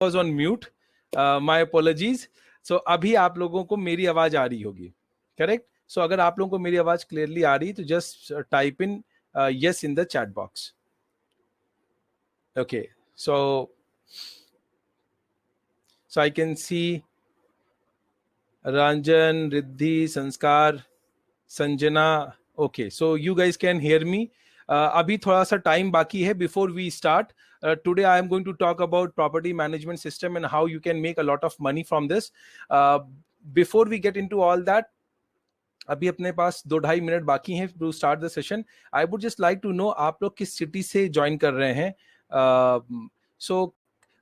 was on mute. My apologies. So अभी आप लोगों को मेरी आवाज आ रही होगी, करेक्ट? सो अगर आप लोगों को मेरी आवाज क्लियरली आ रही तो just type in yes in the chat box. Okay, so I can see Ranjan, Riddhi, Sanskar, Sanjana. Okay, so you guys can hear me. अभी थोड़ा सा टाइम बाकी है before we start. Today I am going to talk about property management system and how you can make a lot of money from this. Before we get into all that, अभी अपने पास 2-2.5 minute बाकी हैं to start the session. I would just like to know आप लोग किस city से join कर रहे हैं. So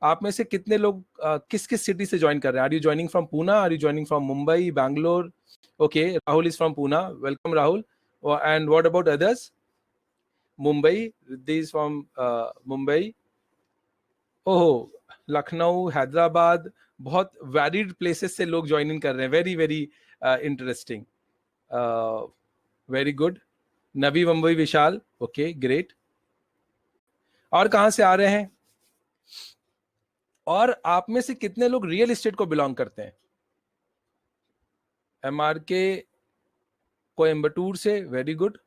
आप में से कितने लोग किस किस सिटी से ज्वाइन कर रहे हैं? Are you joining from Poona, are you joining from Mumbai, Bangalore? Okay, Rahul is from Poona. Welcome Rahul. And what about others? Mumbai, Riddhi is from Mumbai. ओहो, लखनऊ, हैदराबाद, बहुत वैरिड प्लेसेस से लोग ज्वाइनिंग कर रहे हैं. Very very interesting. Very good. Navi Mumbai, Vishal. Okay, great. और कहाँ से आ रहे हैं? और आप में से कितने लोग रियल एस्टेट को बिलोंग करते हैं? MRK कोयम्बटूर से. Very good.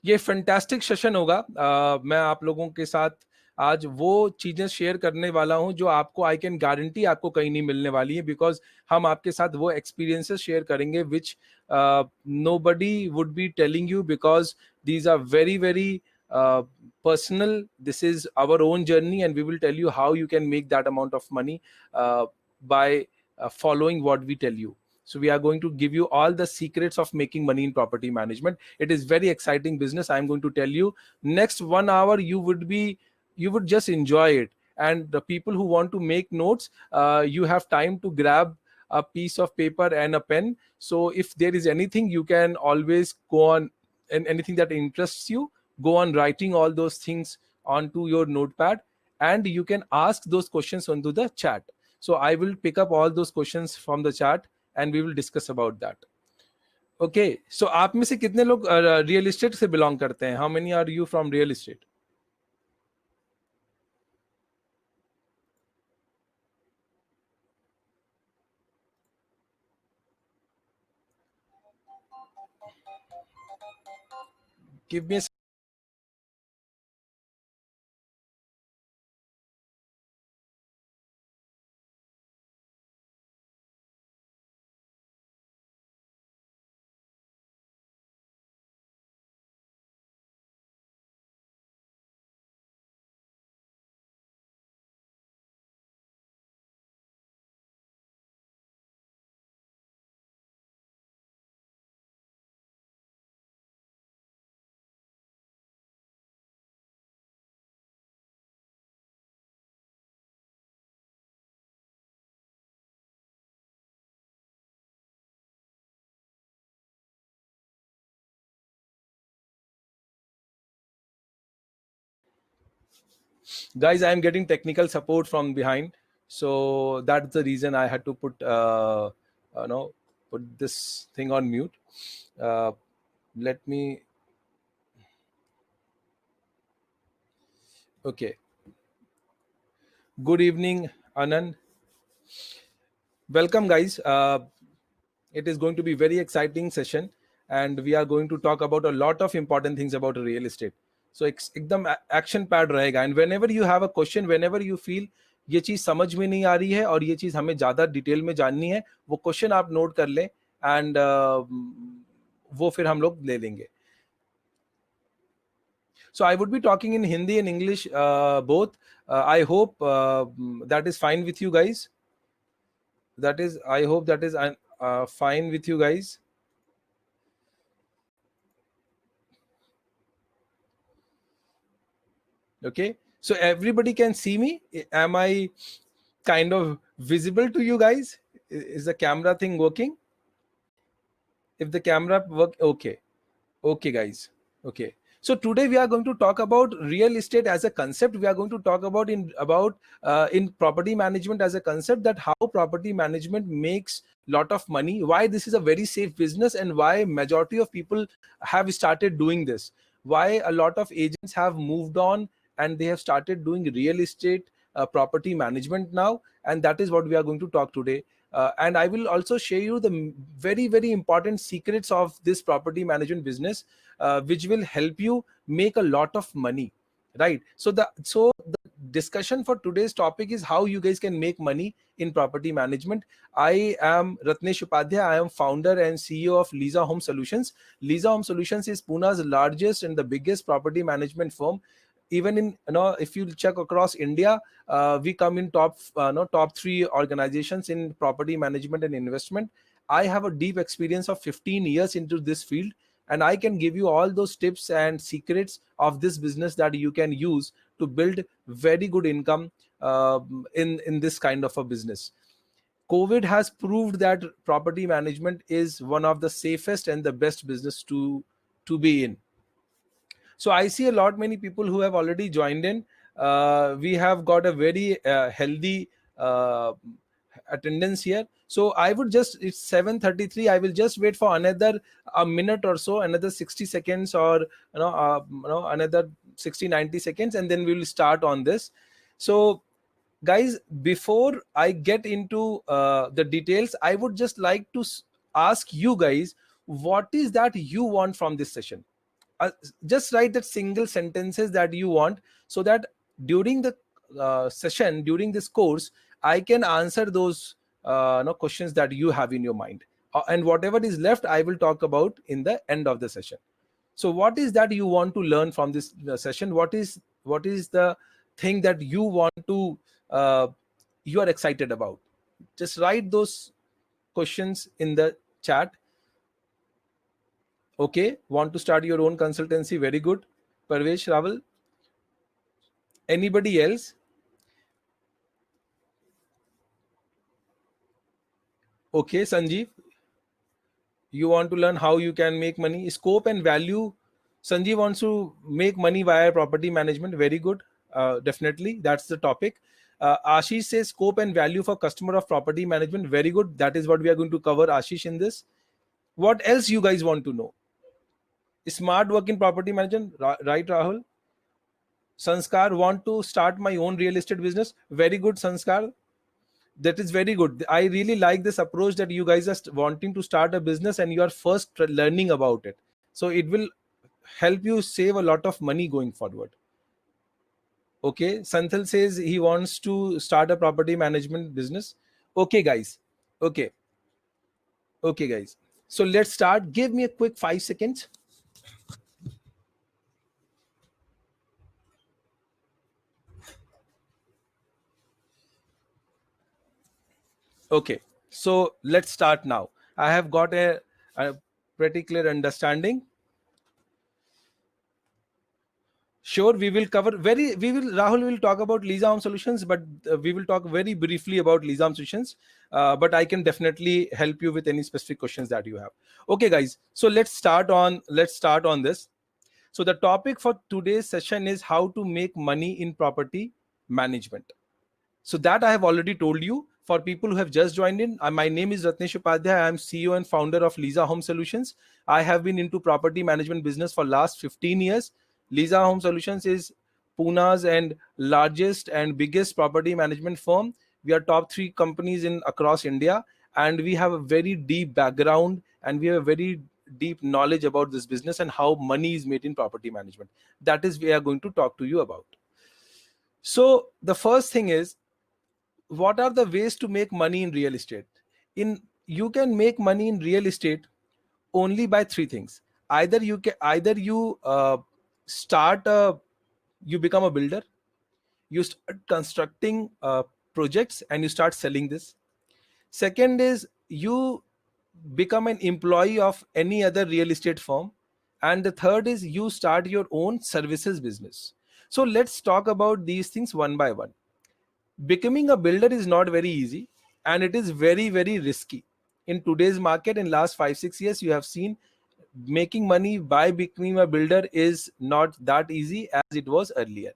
ये फैंटास्टिक सेशन होगा. मैं आप लोगों के साथ आज वो चीजें शेयर करने वाला हूं जो आपको आई कैन गारंटी आपको कहीं नहीं मिलने वाली है, बिकॉज हम आपके साथ वो एक्सपीरियंसेस शेयर करेंगे which nobody would be telling you, because these are very very personal. This is our own journey and we will tell you how you can make that amount of money by following what we tell you. So we are going to give you all the secrets of making money in property management. It is very exciting business. I am going to tell you next 1 hour you would just enjoy it. And the people who want to make notes, you have time to grab a piece of paper and a pen. So if there is anything, you can always go on, and anything that interests you, go on writing all those things onto your notepad, and you can ask those questions onto the chat. So I will pick up all those questions from the chat and we will discuss about that. Okay, so आप में से कितने लोग real estate से belong करते हैं? How many are you from real estate? Give me a guys, I am getting technical support from behind, so that's the reason I had to put put this thing on mute. Let me. Okay. Good evening, Anand. Welcome, guys. It is going to be very exciting session, and we are going to talk about a lot of important things about real estate. So एकदम action pad रहेगा, and whenever you have a question, whenever you feel ये चीज समझ में नहीं आ रही है और ये चीज हमें ज्यादा डिटेल में जाननी है, वो क्वेश्चन आप नोट कर लें, एंड वो फिर हम लोग ले लेंगे. So I would be talking in Hindi and English both. I hope that is fine with you guys. I hope that is fine with you guys. Okay, so everybody can see me. Am I kind of visible to you guys? Is the camera thing working? If the camera work, okay. Okay, guys. Okay. So today we are going to talk about real estate as a concept. We are going to talk about in property management as a concept, that how property management makes lot of money, why this is a very safe business, and why majority of people have started doing this, why a lot of agents have moved on and they have started doing real estate property management now, and that is what we are going to talk today. And I will also share you the very, very important secrets of this property management business, which will help you make a lot of money, right? So the discussion for today's topic is how you guys can make money in property management. I am Ratnesh Upadhyay. I am founder and CEO of Lisa Home Solutions. Lisa Home Solutions is Pune's largest and the biggest property management firm. Even in, if you check across India, we come in top 3 organizations in property management and investment. I have a deep experience of 15 years into this field, and I can give you all those tips and secrets of this business that you can use to build very good income in this kind of a business. COVID has proved that property management is one of the safest and the best business to be in. So I see a lot many people who have already joined in. We have got a very healthy attendance here. So I would just, it's 7:33. I will just wait for another a minute or so, another 60 seconds, or another 60-90 seconds, and then we will start on this. So guys, before I get into the details, I would just like to ask you guys, what is that you want from this session? Just write that single sentences that you want, so that during the session, during this course, I can answer those questions that you have in your mind, and whatever is left I will talk about in the end of the session. So what is that you want to learn from this session? What is the thing that you want to you are excited about? Just write those questions in the chat. Okay, want to start your own consultancy? Very good. Parvesh Rawal. Anybody else? Okay, Sanjeev, you want to learn how you can make money, scope and value. Sanjeev wants to make money via property management. Very good. Definitely, that's the topic. Ashish says scope and value for customer of property management. Very good. That is what we are going to cover, Ashish, in this. What else you guys want to know? Smart work in property management, right, Rahul? Sanskar, want to start my own real estate business. Very good, Sanskar. That is very good. I really like this approach that you guys are wanting to start a business and you are first learning about it. So it will help you save a lot of money going forward. Okay, Santhal says he wants to start a property management business. Okay, guys. Okay, guys. So let's start. Give me a quick 5 seconds. Okay, so let's start now. I have got a pretty clear understanding. Sure, we will cover Rahul will talk about Lisa Home Solutions, but we will talk very briefly about Lisa Home Solutions. But I can definitely help you with any specific questions that you have. Okay, guys. So let's start on this. So the topic for today's session is how to make money in property management. So that I have already told you. For people who have just joined in, my name is Ratnesh Upadhyay. I am CEO and founder of Lisa Home Solutions. I have been into property management business for last 15 years. Lisa Home Solutions is Pune's and largest and biggest property management firm. We are top 3 companies in across India, and we have a very deep background and we have a very deep knowledge about this business and how money is made in property management. That is we are going to talk to you about. So the first thing is, what are the ways to make money in real estate? You can make money in real estate only by 3 things. Either you start you become a builder, you start constructing projects and you start selling this. Second is you become an employee of any other real estate firm, and the third is you start your own services business. So let's talk about these things one by one. Becoming a builder is not very easy, and it is very, very risky. In today's market, in last 5-6 years, you have seen making money by becoming a builder is not that easy as it was earlier.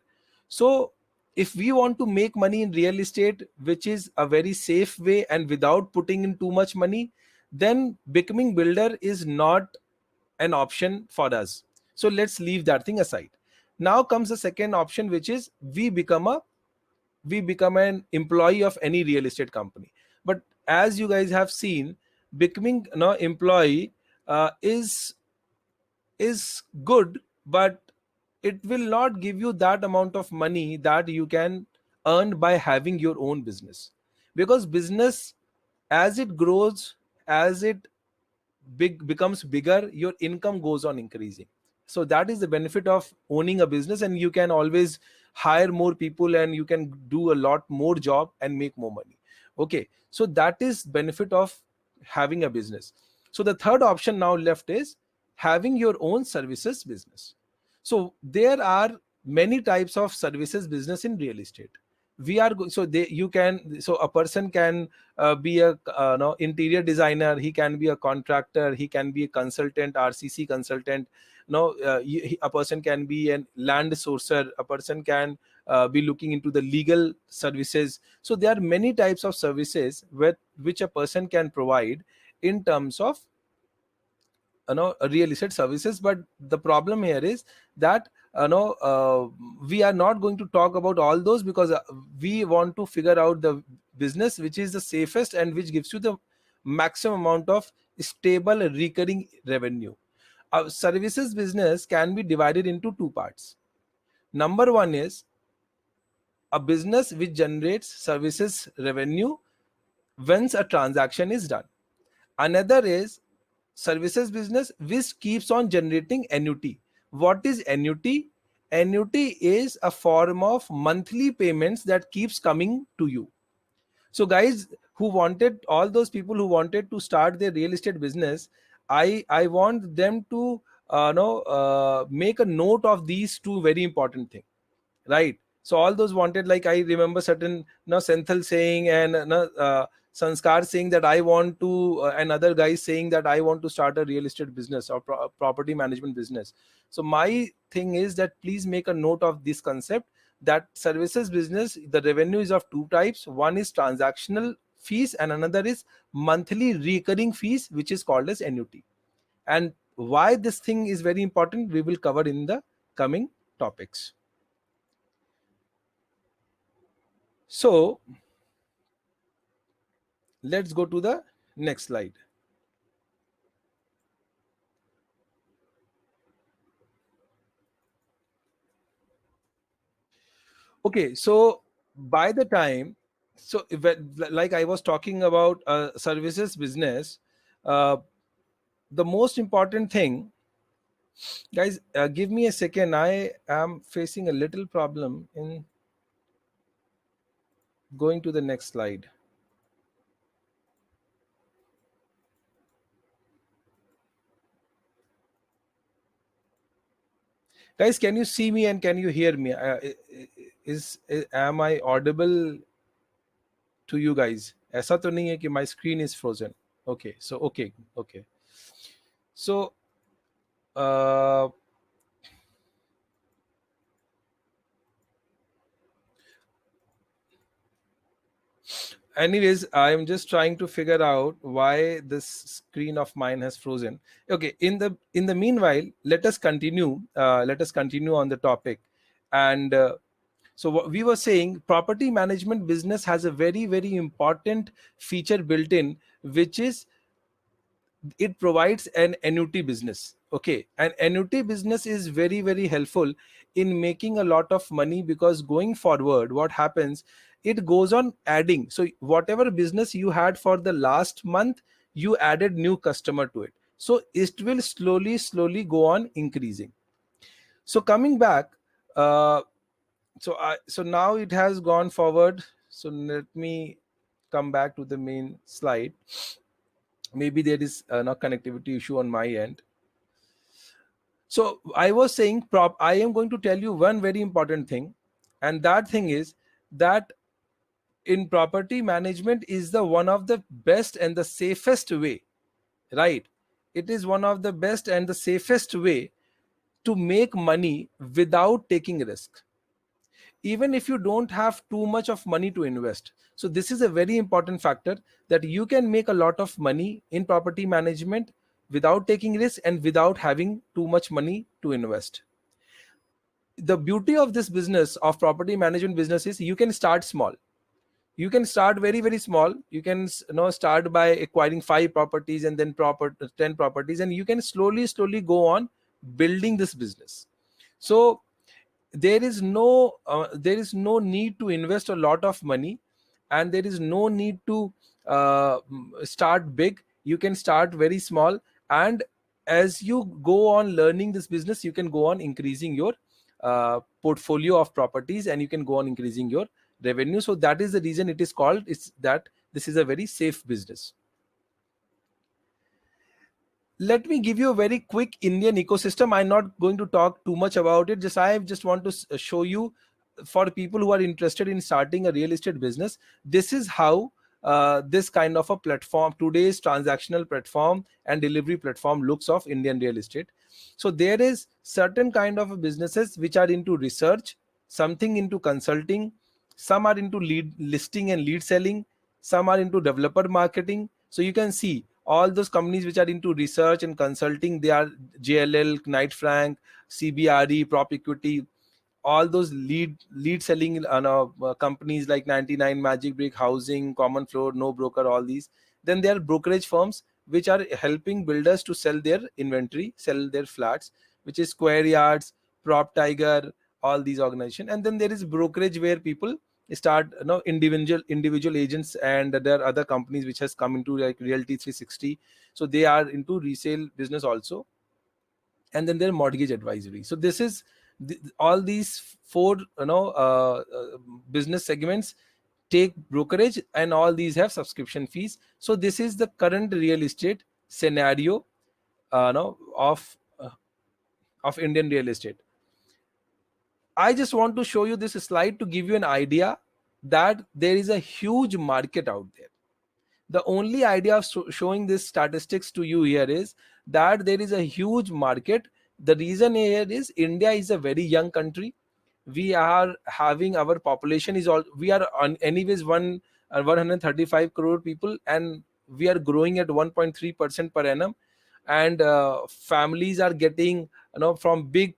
So if we want to make money in real estate, which is a very safe way and without putting in too much money, then becoming builder is not an option for us. So let's leave that thing aside. Now comes the second option, which is we become a we become an employee of any real estate company. But as you guys have seen, becoming employee is good, but it will not give you that amount of money that you can earn by having your own business. Because business, as it grows, as it becomes bigger, your income goes on increasing. So that is the benefit of owning a business, and you can always hire more people and you can do a lot more job and make more money. Okay, so that is benefit of having a business. So the third option now left is having your own services business. So there are many types of services business in real estate. We are so they you can so a person can be a no, interior designer, he can be a contractor, he can be a consultant, RCC consultant. No, a person can be a land sourcer, a person can be looking into the legal services. So there are many types of services which a person can provide in terms of real estate services. But the problem here is that we are not going to talk about all those, because we want to figure out the business which is the safest and which gives you the maximum amount of stable recurring revenue. A services business can be divided into two parts. Number one is a business which generates services revenue once a transaction is done. Another is services business which keeps on generating annuity. What is annuity? Annuity is a form of monthly payments that keeps coming to you. So guys who wanted, all those people who wanted to start their real estate business, I want them to make a note of these two very important things, right? So all those wanted, like I remember certain Senthil saying and Sanskar saying that I want to, and other guys saying that I want to start a real estate business or property management business. So my thing is that please make a note of this concept, that services business, the revenue is of two types. One is transactional fees and another is monthly recurring fees, which is called as annuity. And why this thing is very important, we will cover in the coming topics. So let's go to the next slide. Okay, so by the time, so like I was talking about services business, uh, the most important thing, guys, give me a second. I am facing a little problem in going to the next slide. Guys, can you see me and can you hear me? Am I audible to you guys? ऐसा तो नहीं है कि my screen is frozen. Okay, so okay. So uh, anyways, I am just trying to figure out why this screen of mine has frozen. Okay, in the meanwhile, let us continue on the topic. And so what we were saying, property management business has a very very important feature built in, which is it provides an annuity business. Okay, an annuity business is very very helpful in making a lot of money, because going forward what happens, it goes on adding. So whatever business you had for the last month, you added new customer to it, so it will slowly go on increasing. So coming back, uh, so now it has gone forward. So let me come back to the main slide. Maybe there is no connectivity issue on my end. So I was saying, I am going to tell you one very important thing, and that thing is that in property management is the one of the best and the safest way, right? It is one of the best and the safest way to make money without taking risk, even if you don't have too much of money to invest. So this is a very important factor, that you can make a lot of money in property management without taking risk and without having too much money to invest. The beauty of this business, of property management business, is you can start small. You can start very, very small. You can start by acquiring 5 properties and then 10 properties, and you can slowly go on building this business. So there is no need to invest a lot of money, and there is no need to start big. You can start very small, and as you go on learning this business, you can go on increasing your portfolio of properties, and you can go on increasing your revenue. So that is the reason it is called, it's that this is a very safe business. Let me give you a very quick Indian ecosystem. I'm not going to talk too much about it. I just want to show you, for people who are interested in starting a real estate business, this is how this kind of a platform, today's transactional platform and delivery platform, looks of Indian real estate. So there is certain kind of businesses which are into research, something into consulting, some are into lead listing and lead selling, some are into developer marketing. So you can see all those companies which are into research and consulting, they are JLL, Knight Frank, CBRE, Prop Equity, all those lead selling companies like 99 Magic Brick, Housing, Common Floor, No Broker, all these. Then there are brokerage firms which are helping builders to sell their inventory, sell their flats, which is Square Yards, Prop Tiger, all these organizations. And then there is brokerage where people start individual agents, and there are other companies which has come into like Realty 360. So they are into resale business also. And then there are mortgage advisory. So this is all these 4 business segments take brokerage, and all these have subscription fees. So this is the current real estate scenario no, of Indian real estate. I just want to show you this slide to give you an idea that there is a huge market out there. The only idea of showing this statistics to you here is that there is a huge market. The reason here is India is a very young country. We are having, our population is all, we are on anyways 135 crore people, and we are growing at 1.3% per annum. And families are getting, from big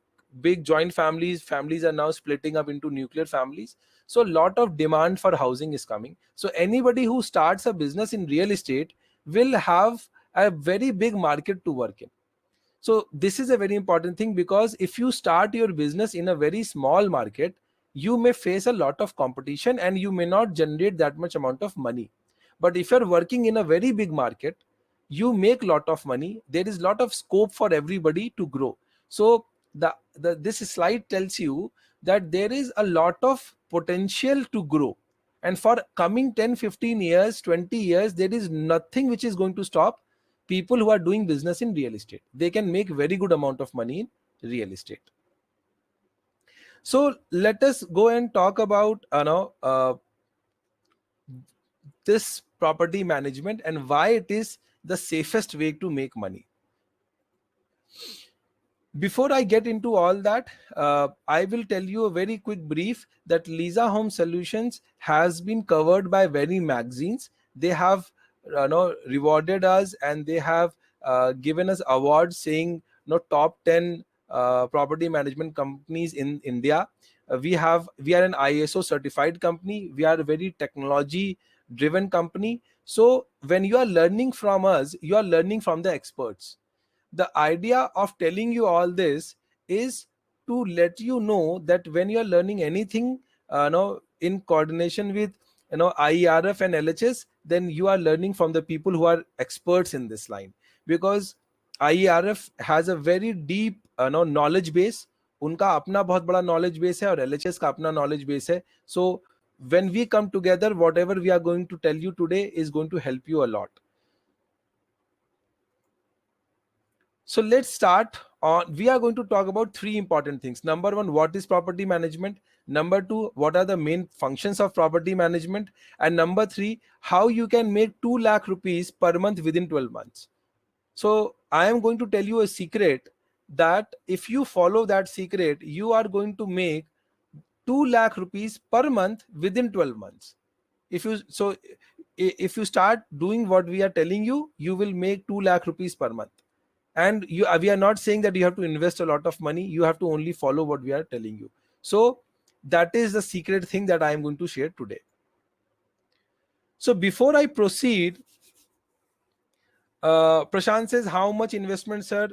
joint families are now splitting up into nuclear families. So a lot of demand for housing is coming. So anybody who starts a business in real estate will have a very big market to work in. So this is a very important thing, because if you start your business in a very small market, you may face a lot of competition and you may not generate that much amount of money. But if you're working in a very big market, you make lot of money. There is lot of scope for everybody to grow. So this slide tells you that there is a lot of potential to grow. And for coming 10, 15 years, 20 years, there is nothing which is going to stop people who are doing business in real estate. They can make very good amount of money in real estate. So let us go and talk about this property management and why it is the safest way to make money. Before I get into all that, I will tell you a very quick brief that Lisa Home Solutions has been covered by many magazines. They have rewarded us, and they have given us awards saying top 10 property management companies in India. We are an ISO certified company. We are a very technology driven company. So when you are learning from us, you are learning from the experts. The idea of telling you all this is to let you know that when you're learning anything in coordination with IERF and LHS, then you are learning from the people who are experts in this line, because IERF has a very deep knowledge base. उनका अपना बहुत बड़ा knowledge base है और LHS का अपना knowledge base है. So when we come together, whatever we are going to tell you today is going to help you a lot. So let's start on, we are going to talk about 3 important things. Number 1, what is property management? Number 2, what are the main functions of property management? And number 3, how you can make 2 lakh rupees per month within 12 months. So I am going to tell you a secret that if you follow that secret, you are going to make 2 lakh rupees per month within 12 months. If you start doing what we are telling you, you will make 2 lakh rupees per month. And we are not saying that you have to invest a lot of money. You have to only follow what we are telling you. So that is the secret thing that I am going to share today. So before I proceed, Prashant says, how much investment, sir?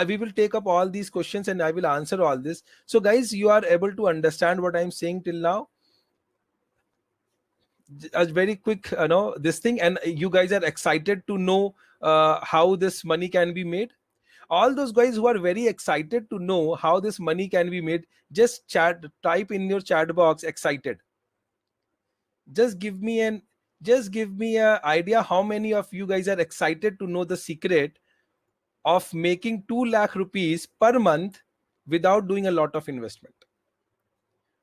We will take up all these questions and I will answer all this. So guys, you are able to understand what I'm saying till now? A very quick, this thing, and you guys are excited to know how this money can be made. All those guys who are very excited to know how this money can be made, just type in your chat box excited. Just give me an idea how many of you guys are excited to know the secret of making 2 lakh rupees per month without doing a lot of investment.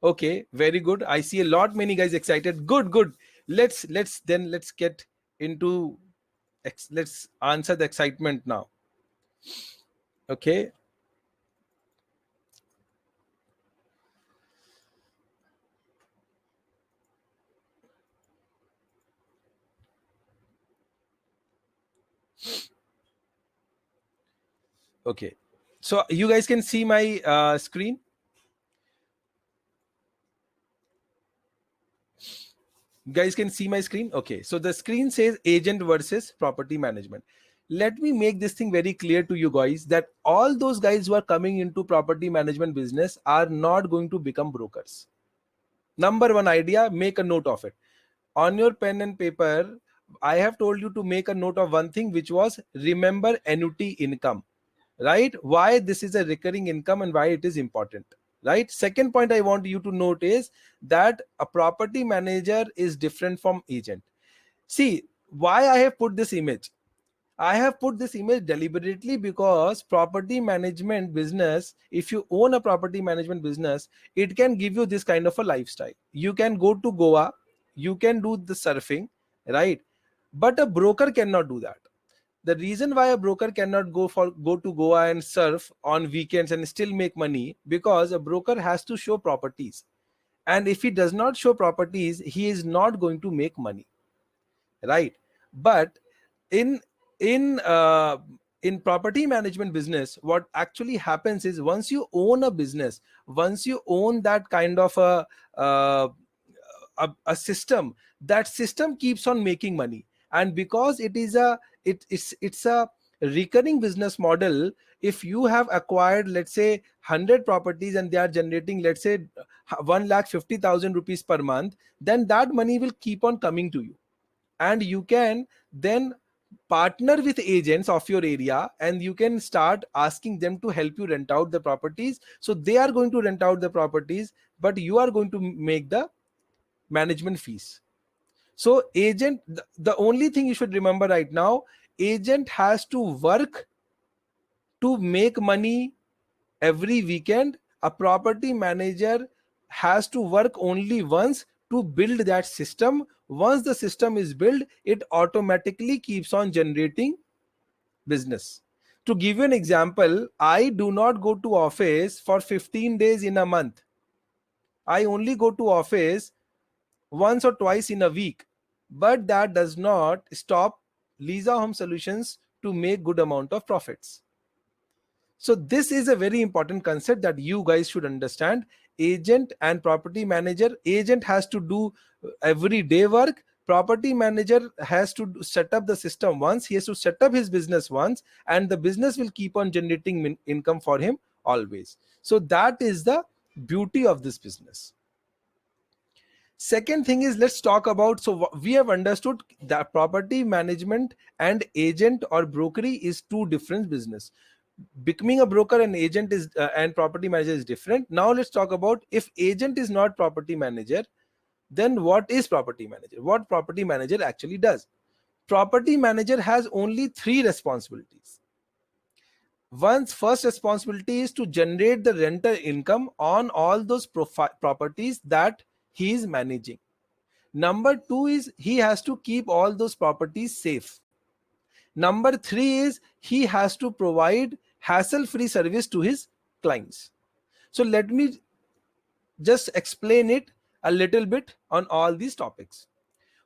Okay, very good. I see a lot many guys excited. Good. Let's get into let's answer the excitement now. Okay. Okay. So you guys can see my screen. Guys can see my screen. Okay, so the screen says agent versus property management. Let me make this thing very clear to you guys that all those guys who are coming into property management business are not going to become brokers. Number one idea, make a note of it on your pen and paper. I have told you to make a note of one thing, which was remember annuity income, right? Why this is a recurring income and why it is important, right? Second point I want you to note is that a property manager is different from agent. See why I have put this image. I have put this image deliberately because property management business, if you own a property management business, it can give you this kind of a lifestyle. You can go to Goa, you can do the surfing, right? But a broker cannot do that. The reason why a broker cannot go to Goa and surf on weekends and still make money, because a broker has to show properties. And if he does not show properties, he is not going to make money, right? But in in uh, in property management business, what actually happens is once you own a business, once you own that kind of uh, a system, that system keeps on making money. And because it is it's a recurring business model, if you have acquired, let's say, 100 properties and they are generating, let's say, 1,50,000 rupees per month, then that money will keep on coming to you. And you can then partner with agents of your area and you can start asking them to help you rent out the properties. So they are going to rent out the properties, but you are going to make the management fees. So agent, the only thing you should remember right now, agent has to work to make money every weekend. A property manager has to work only once to build that system. Once the system is built, it automatically keeps on generating business. To give you an example, I do not go to office for 15 days in a month. I only go to office once or twice in a week. But that does not stop Lisa Home Solutions to make good amount of profits. So this is a very important concept that you guys should understand. Agent and property manager, agent has to do everyday work. Property manager has to set up the system once. He has to set up his business once, and the business will keep on generating income for him always. So that is the beauty of this business. Second thing is, let's talk about, so we have understood that property management and agent or brokery is two different business. Becoming a broker and agent is and property manager is different. Now let's talk about, if agent is not property manager, then what is property manager? What property manager actually does? Property manager has only three responsibilities. One's first responsibility is to generate the rental income on all those properties that he is managing. Number two is he has to keep all those properties safe. Number three is he has to provide hassle-free service to his clients. So let me just explain it a little bit on all these topics.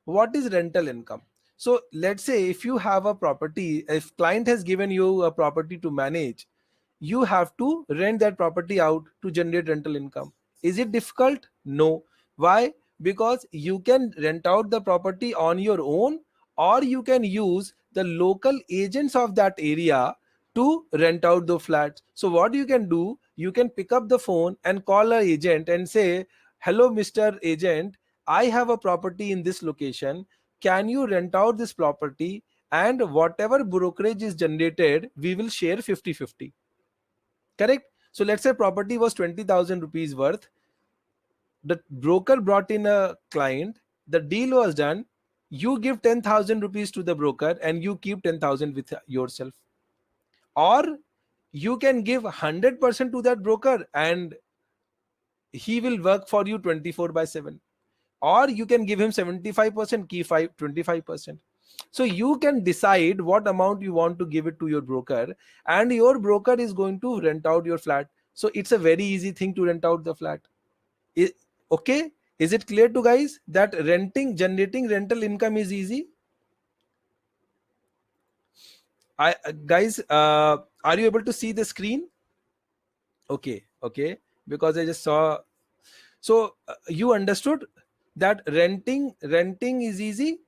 What is rental income? So let's say if you have a property, if client has given you a property to manage, you have to rent that property out to generate rental income. Is it difficult? No. Why? Because you can rent out the property on your own, or you can use the local agents of that area to rent out the flats. So what you can do, you can pick up the phone and call an agent and say, hello Mr. Agent, I have a property in this location. Can you rent out this property, and whatever brokerage is generated, we will share 50-50. Correct? So let's say property was 20,000 rupees worth. The broker brought in a client, the deal was done. You give 10,000 rupees to the broker and you keep 10,000 with yourself. Or you can give 100% to that broker and he will work for you 24/7. Or you can give him 75%, keep 25%. So you can decide what amount you want to give it to your broker, and your broker is going to rent out your flat. So it's a very easy thing to rent out the flat. Okay, is it clear to guys that generating rental income is easy? Guys, are you able to see the screen? Okay, because I just saw. So you understood that renting is easy.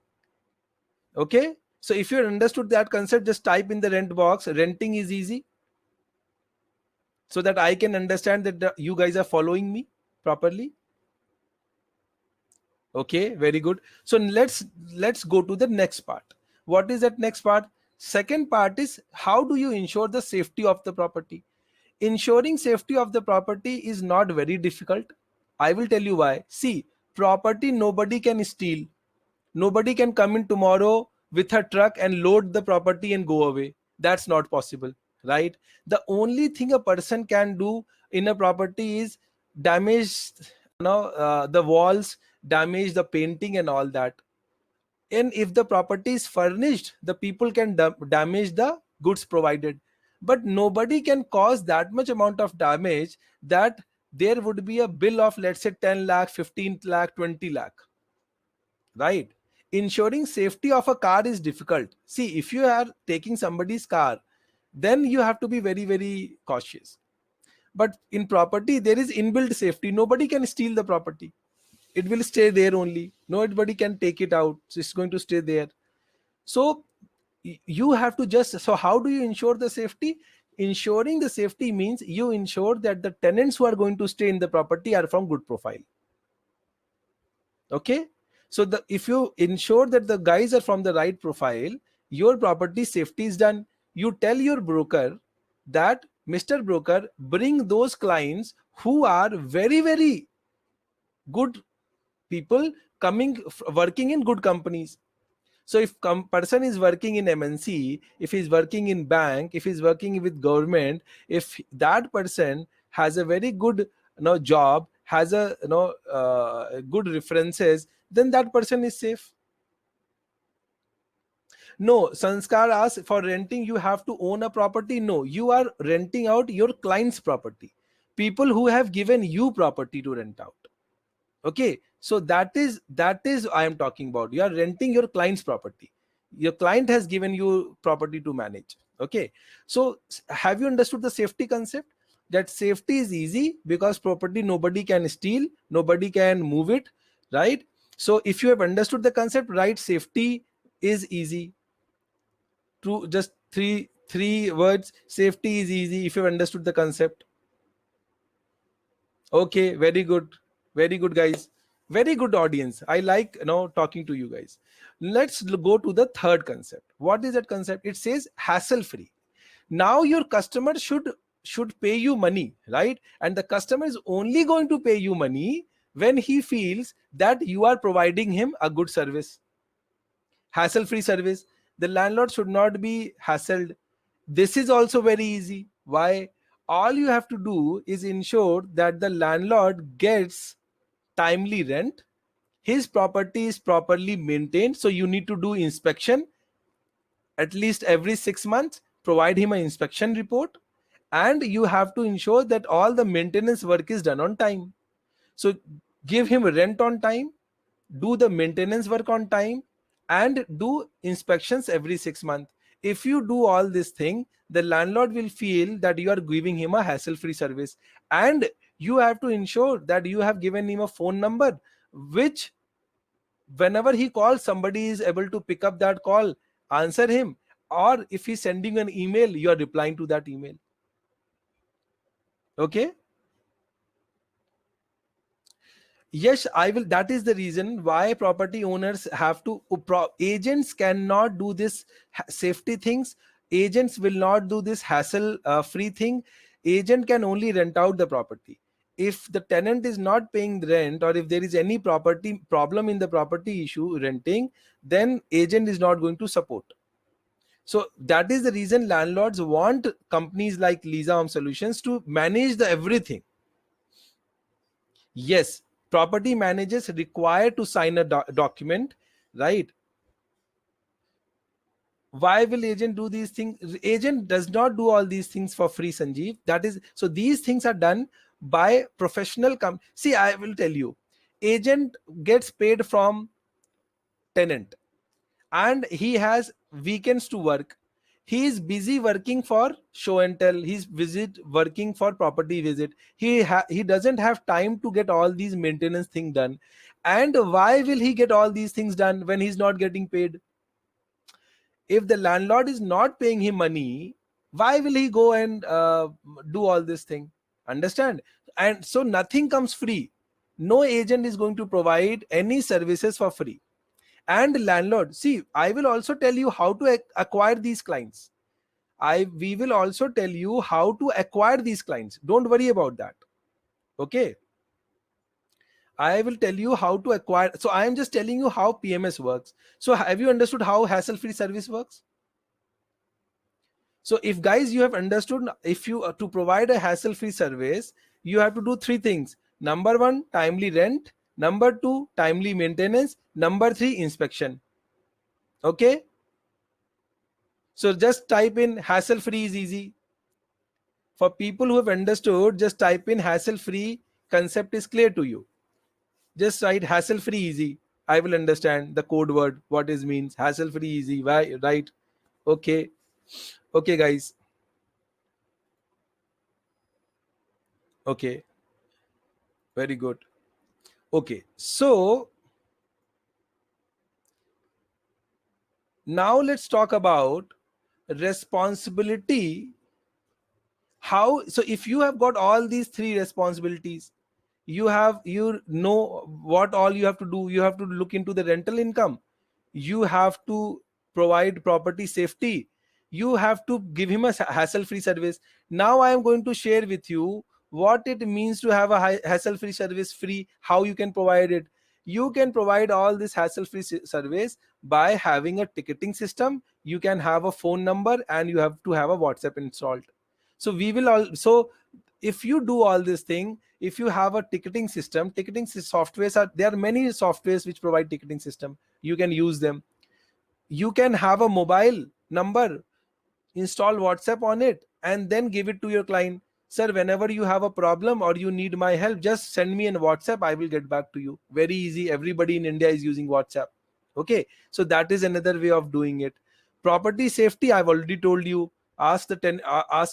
Okay, so if you understood that concept, just type in the rent box, renting is easy, so that I can understand that you guys are following me properly. Okay, very good. So let's go to the next part. What is that next part? Second part is, how do you ensure the safety of the property? Ensuring safety of the property is not very difficult. I will tell you why. See, property nobody can steal. Nobody can come in tomorrow with a truck and load the property and go away. That's not possible, right? The only thing a person can do in a property is damage, the walls, damage the painting and all that. And if the property is furnished, the people can damage the goods provided. But nobody can cause that much amount of damage that there would be a bill of, let's say, 10 lakh, 15 lakh, 20 lakh, right? Ensuring safety of a car is difficult. See, if you are taking somebody's car, then you have to be very, very cautious. But in property, there is inbuilt safety. Nobody can steal the property. It will stay there only. Nobody can take it out. So it's going to stay there. So you have to just, so how do you ensure the safety? Ensuring the safety means you ensure that the tenants who are going to stay in the property are from good profile. Okay, so if you ensure that the guys are from the right profile, your property safety is done. You tell your broker that, Mr. Broker, bring those clients who are very, very good people, working in good companies. So if person is working in MNC, if he's working in bank, if he's working with government, if that person has a very good job, has a good references, then that person is safe. No, Sanskar asks, for renting you have to own a property. No, you are renting out your client's property, people who have given you property to rent out. Okay, so that is I am talking about. You are renting your client's property. Your client has given you property to manage. Okay, so have you understood the safety concept? That safety is easy because property nobody can steal, nobody can move it, right? So if you have understood the concept, right, safety is easy. True, just three words. Safety is easy if you have understood the concept. Okay, very good guys, very good audience. I like talking to you guys. Let's go to the third concept. What is that concept? It says hassle free. Now your customer should pay you money, right? And the customer is only going to pay you money when he feels that you are providing him a good service. Hassle free service. The landlord should not be hassled. This is also very easy. Why? All you have to do is ensure that the landlord gets timely rent, his property is properly maintained. So you need to do inspection at least every 6 months, provide him an inspection report, and you have to ensure that all the maintenance work is done on time. So give him rent on time, do the maintenance work on time, and do inspections every 6 months. If you do all this thing, the landlord will feel that you are giving him a hassle-free service, and you have to ensure that you have given him a phone number which whenever he calls, somebody is able to pick up that call, answer him, or if he's sending an email, you are replying to that email. Okay. Yes, I will. That is the reason why property owners have to, agents cannot do this safety things. Agents will not do this hassle free thing. Agent can only rent out the property. If the tenant is not paying the rent, or if there is any property problem in the property issue renting, then agent is not going to support. So that is the reason landlords want companies like Lisa Home Solutions to manage the everything. Yes, property managers required to sign a document, right? Why will agent do these things? Agent does not do all these things for free, Sanjeev. That is, so these things are done by professional see, I will tell you, agent gets paid from tenant, and he has weekends to work. He is busy working for show and tell, he's visit working for property visit. He doesn't have time to get all these maintenance thing done. And why will he get all these things done when he's not getting paid? If the landlord is not paying him money, why will he go and do all this thing? Understand? And so nothing comes free. No agent is going to provide any services for free. And landlord, see, I will also tell you how to acquire these clients. We will also tell you how to acquire these clients. Don't worry about that. Okay. I will tell you how to acquire. So I am just telling you how PMS works. So have you understood how hassle-free service works? So if guys, you have understood, if you to provide a hassle-free service, you have to do three things. Number one, timely rent. Number two, timely maintenance. Number three, inspection. Okay. So just type in hassle-free is easy. For people who have understood, just type in hassle-free, concept is clear to you. Just write hassle-free easy. I will understand the code word, what is means. Hassle-free easy, why, right? Okay. Okay, guys. Okay. Very good. Okay. So now let's talk about responsibility. How, so if you have got all these three responsibilities, you know what all you have to do. You have to look into the rental income, you have to provide property safety, you have to give him a hassle-free service. Now I am going to share with you what it means to have a hassle-free service free, how you can provide it. You can provide all this hassle-free service by having a ticketing system. You can have a phone number, and you have to have a WhatsApp installed. So we will also, if you do all this thing, if you have a ticketing system, ticketing softwares there are many softwares which provide ticketing system. You can use them. You can have a mobile number, install WhatsApp on it, and then give it to your client. Sir, whenever you have a problem or you need my help, just send me in WhatsApp, I will get back to you. Very easy. Everybody in India is using WhatsApp. Okay, so that is another way of doing it. Property safety, I've already told you. Ask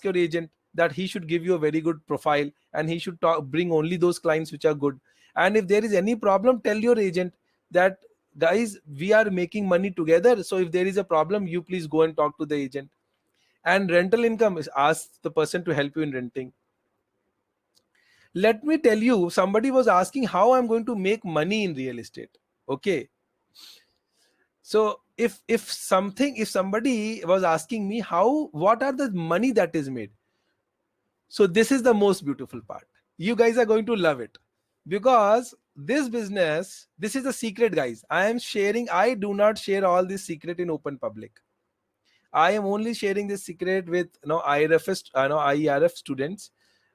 your agent that he should give you a very good profile, and he should bring only those clients which are good. And if there is any problem, tell your agent that, guys, we are making money together, so if there is a problem, you please go and talk to the agent. And rental income is, ask the person to help you in renting. Let me tell you, somebody was asking how I'm going to make money in real estate. Okay, so if somebody was asking me what are the money that is made, so this is the most beautiful part. You guys are going to love it, because this business, this is a secret, guys. I do not share all this secret in open public. I am only sharing this secret with IERF students,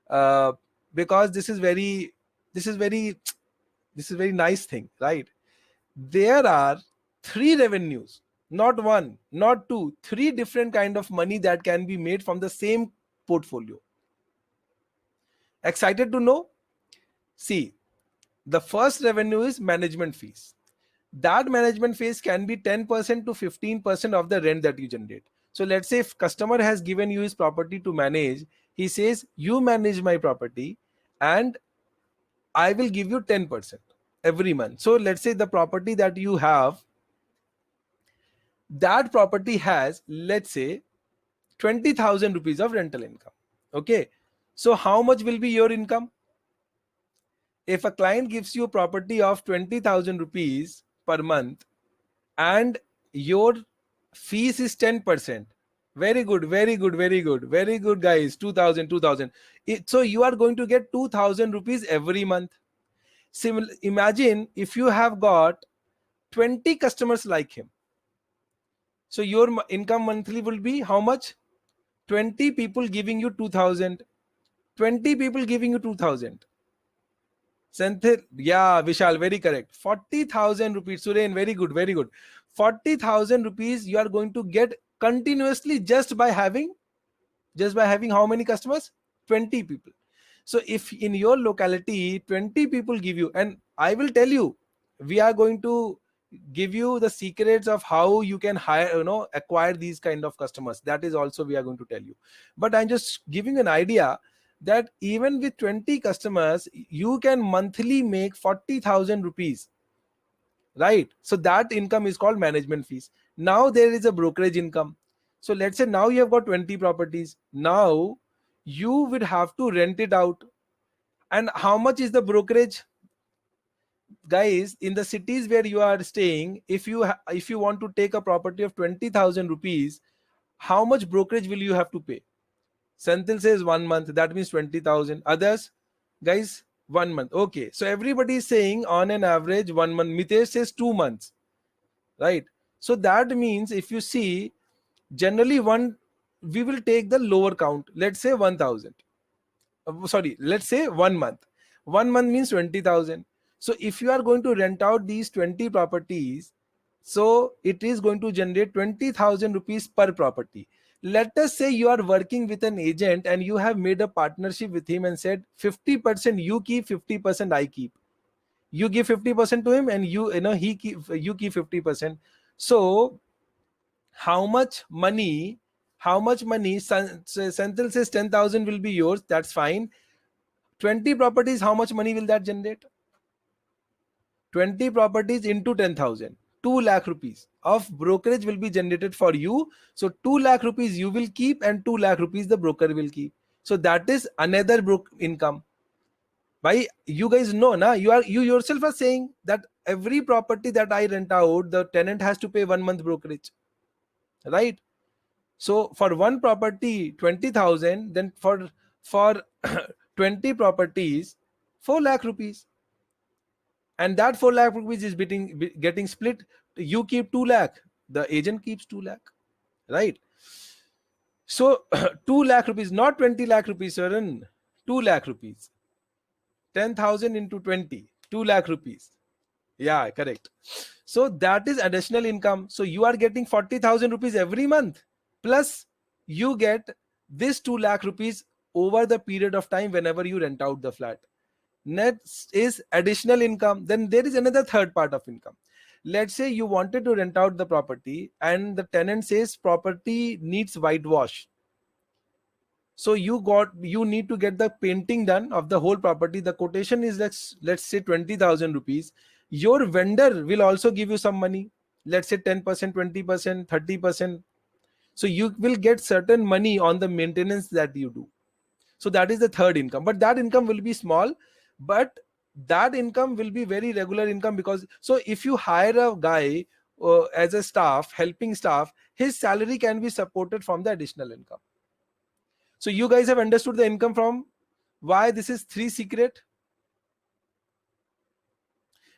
uh, because this is very this is very this is very nice thing, right? There are three revenues, not one, not two, three different kind of money that can be made from the same portfolio. Excited to know? See, the first revenue is management fees. that management fees can be 10% to 15% of the rent that you generate. So let's say if customer has given you his property to manage, he says you manage my property and I will give you 10% every month. So let's say the property that you have, that property has, let's say, 20,000 rupees of rental income. Okay, so how much will be your income? If a client gives you a property of 20,000 rupees per month and your fees is 10%, very good, very good, very good, very good, guys. 2,000. So you are going to get 2,000 rupees every month. Imagine if you have got 20 customers like him. So your income monthly will be how much? 20 people giving you 2,000. 20 people giving you 2,000. Senthil, yeah, Vishal, very correct. 40,000 rupees. Suren, very good, very good. 40,000 rupees you are going to get continuously just by having how many customers? 20 people. So if in your locality 20 people give you, and I will tell you, we are going to give you the secrets of how you can hire, acquire these kind of customers. That is also we are going to tell you. But I'm just giving an idea that even with 20 customers, you can monthly make 40,000 rupees, right? So that income is called management fees. Now there is a brokerage income. So let's say now you have got 20 properties. Now you would have to rent it out. And how much is the brokerage? Guys, in the cities where you are staying, if you want to take a property of 20,000 rupees, how much brokerage will you have to pay? Senthil says 1 month, that means 20,000. Others, guys, 1 month. Okay, so everybody is saying on an average 1 month. Mitesh says 2 months, right? So that means if you see, generally we will take the lower count. Let's say 1,000. Sorry, let's say 1 month. 1 month means 20,000. So if you are going to rent out these 20 properties, so it is going to generate 20,000 rupees per property. Let us say you are working with an agent and you have made a partnership with him and said 50% you keep, 50% I keep. You give 50% to him and you keep 50%. So how much money? Senthil says 10,000 will be yours. That's fine. 20 properties, how much money will that generate? 20 properties into 10,000, 2 lakh rupees of brokerage will be generated for you. So 2 lakh rupees you will keep and 2 lakh rupees the broker will keep. So that is another income. Why? You guys know, na? You yourself are saying that every property that I rent out, the tenant has to pay 1 month brokerage, right? So for one property 20,000, then for 20 properties 4 lakh rupees, and that 4 lakh rupees is getting split. You keep 2 lakh, the agent keeps 2 lakh, right? So 2 lakh rupees, not 20 lakh rupees, Saran. 2 lakh rupees. 10,000 into 20, 2 lakh rupees. Yeah, correct. So that is additional income. So you are getting 40,000 rupees every month. Plus you get this 2 lakh rupees over the period of time whenever you rent out the flat. Next is additional income. Then there is another third part of income. Let's say you wanted to rent out the property and the tenant says property needs whitewash. So you need to get the painting done of the whole property. The quotation is let's say 20,000 rupees. Your vendor will also give you some money. Let's say 10%, 20%, 30%. So you will get certain money on the maintenance that you do. So that is the third income. But that income will be small, but that income will be very regular income, because so if you hire a guy as a staff, helping staff, his salary can be supported from the additional income. So you guys have understood the income from why this is 3 secret.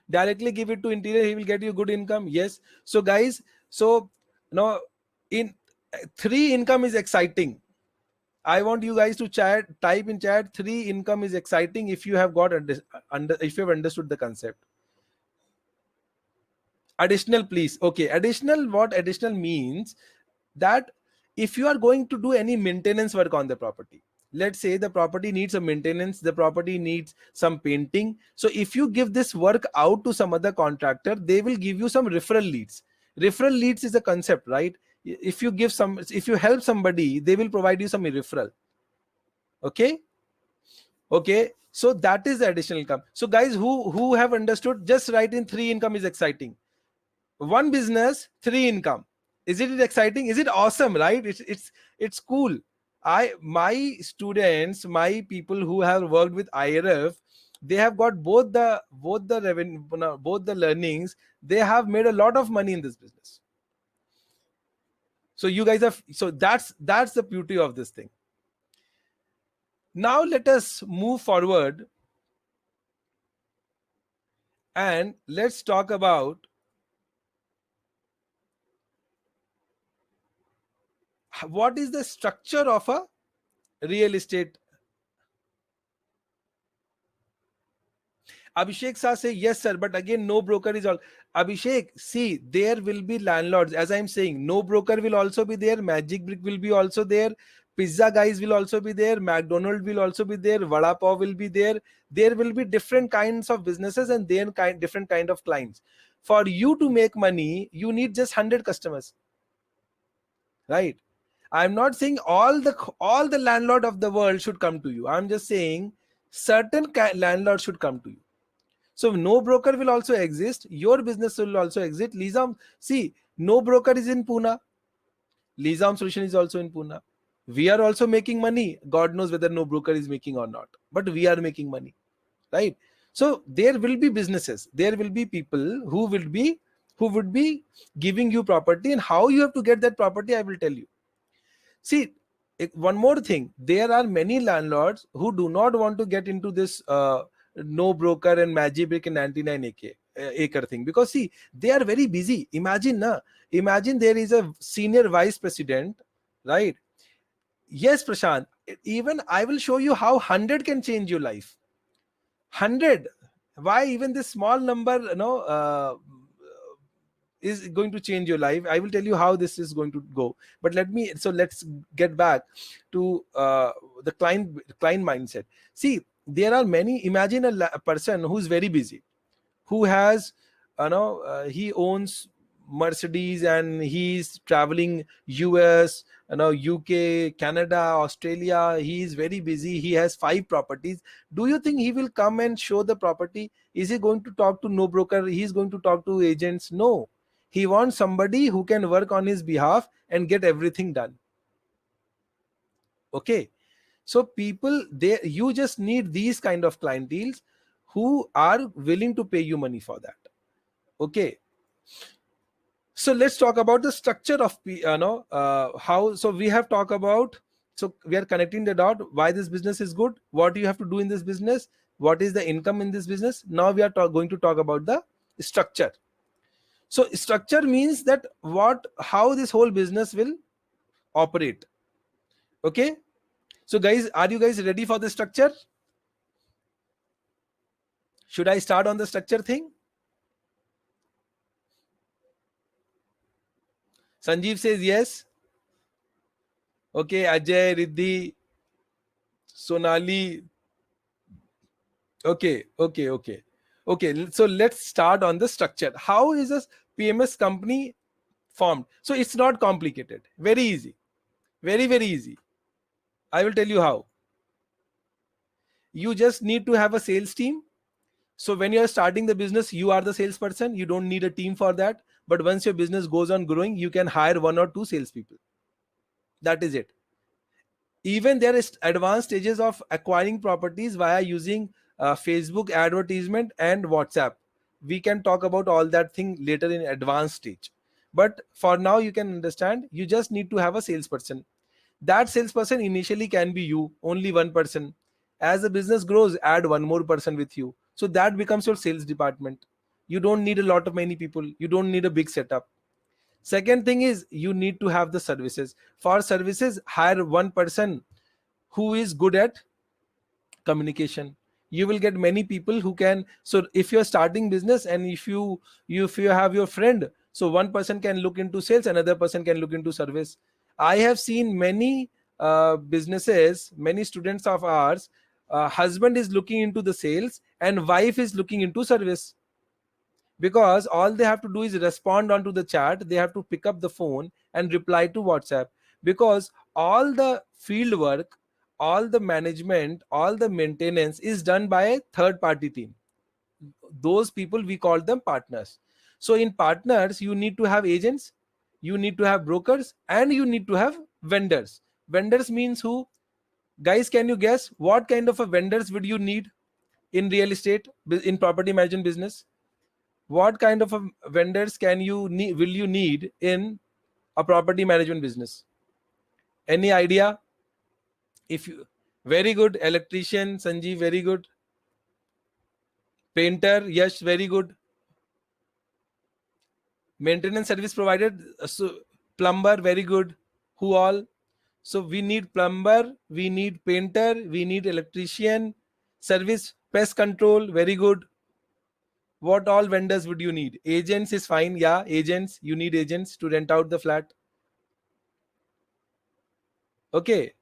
Directly give it to interior, he will get you good income. Yes. So guys, so now in 3 income is exciting. I want you guys to type in chat 3 income is exciting if you have got if you have understood the concept. Additional, please. Okay, additional, what additional means? That if you are going to do any maintenance work on the property, let's say the property needs some maintenance, the property needs some painting. So if you give this work out to some other contractor, they will give you some referral leads. Referral leads is a concept, right? If you help somebody, they will provide you some referral. Okay. So that is the additional income. So guys who have understood, just write in 3 income is exciting. 1 business, 3 income. Is it exciting? Is it awesome? Right? It's cool. My students, my people who have worked with IRF, they have got both the revenue, both the learnings. They have made a lot of money in this business. So you guys have, so that's the beauty of this thing. Now let us move forward and let's talk about what is the structure of a real estate. Abhishek Shah say yes sir, but again no broker is all. Abhishek, see, there will be landlords, as I'm saying, no broker will also be there, Magic Brick will be also there, pizza guys will also be there, McDonald will also be there, Vada Pav will be there. There will be different kinds of businesses and then different kind of clients. For you to make money, you need just 100 customers, right? I'm not saying all the landlord of the world should come to you. I'm just saying certain landlords should come to you. So no broker will also exist. Your business will also exist. Lizam, see, no broker is in Pune. Lizam Solution is also in Pune. We are also making money. God knows whether no broker is making or not, but we are making money, right? So there will be businesses. There will be people who would be giving you property, and how you have to get that property, I will tell you. See, one more thing. There are many landlords who do not want to get into this no broker and Magic Brick and 99 acre thing, because see, they are very busy. Imagine there is a senior vice president, right? Yes, Prashant, even I will show you how 100 can change your life. 100. Why even this small number, is going to change your life. I will tell you how this is going to go. But let's get back to the client mindset. See, there are many. Imagine a person who's very busy, who has, he owns Mercedes and he's traveling US, UK, Canada, Australia. He is very busy. He has 5 properties. Do you think he will come and show the property? Is he going to talk to no broker? He's going to talk to agents? No. He wants somebody who can work on his behalf and get everything done. Okay. So people, you just need these kind of clienteles who are willing to pay you money for that. Okay. So let's talk about the structure of how. So we have talked about, so we are connecting the dot, why this business is good, what you have to do in this business, what is the income in this business. Now we are going to talk about the structure. So structure means that how this whole business will operate. Okay. So guys, are you guys ready for the structure? Should I start on the structure thing? Sanjeev says yes. Okay, Ajay, Riddhi, Sonali. Okay. So let's start on the structure. How is a PMS company formed? So it's not complicated. Very easy. Very, very easy. I will tell you how. You just need to have a sales team. So when you are starting the business, you are the salesperson. You don't need a team for that. But once your business goes on growing, you can hire 1 or 2 salespeople. That is it. Even there is advanced stages of acquiring properties via using Facebook advertisement and WhatsApp. We can talk about all that thing later in advanced stage. But for now, you can understand, you just need to have a salesperson. That salesperson initially can be you, only one person. As the business grows, add one more person with you. So that becomes your sales department. You don't need a lot of many people. You don't need a big setup. Second thing is, you need to have the services. For services, hire one person who is good at communication. You will get many people who can. So if you're starting business and if you have your friend, so one person can look into sales, another person can look into service. I have seen many businesses, many students of ours, husband is looking into the sales and wife is looking into service, because all they have to do is respond onto the chat. They have to pick up the phone and reply to WhatsApp, because all the field work, all the management, all the maintenance is done by a third party team. Those people, we call them partners. So in partners, you need to have agents, you need to have brokers, and you need to have vendors. Vendors means who? Guys, can you guess what kind of a vendors would you need in real estate, in property management business? What kind of a vendors can you need, will you need in a property management business? Any idea? If you, very good. Electrician, Sanjeev, very good. Painter, yes, very good. Maintenance service provided, so plumber, very good. Who all? So we need plumber, we need painter, we need electrician, service, pest control, very good. What all vendors would you need? Agents is fine, yeah, agents, you need agents to rent out the flat. Okay.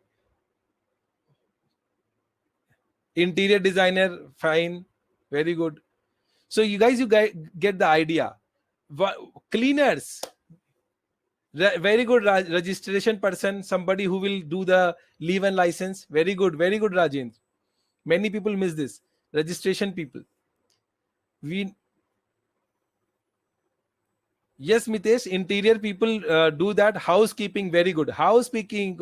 Interior designer, fine, very good. So you guys get the idea. Cleaners, very good. Registration person, somebody who will do the leave and license, very good, Rajendra. Many people miss this. Registration people. We, yes, Mitesh, interior people do that. Housekeeping, very good. Housekeeping,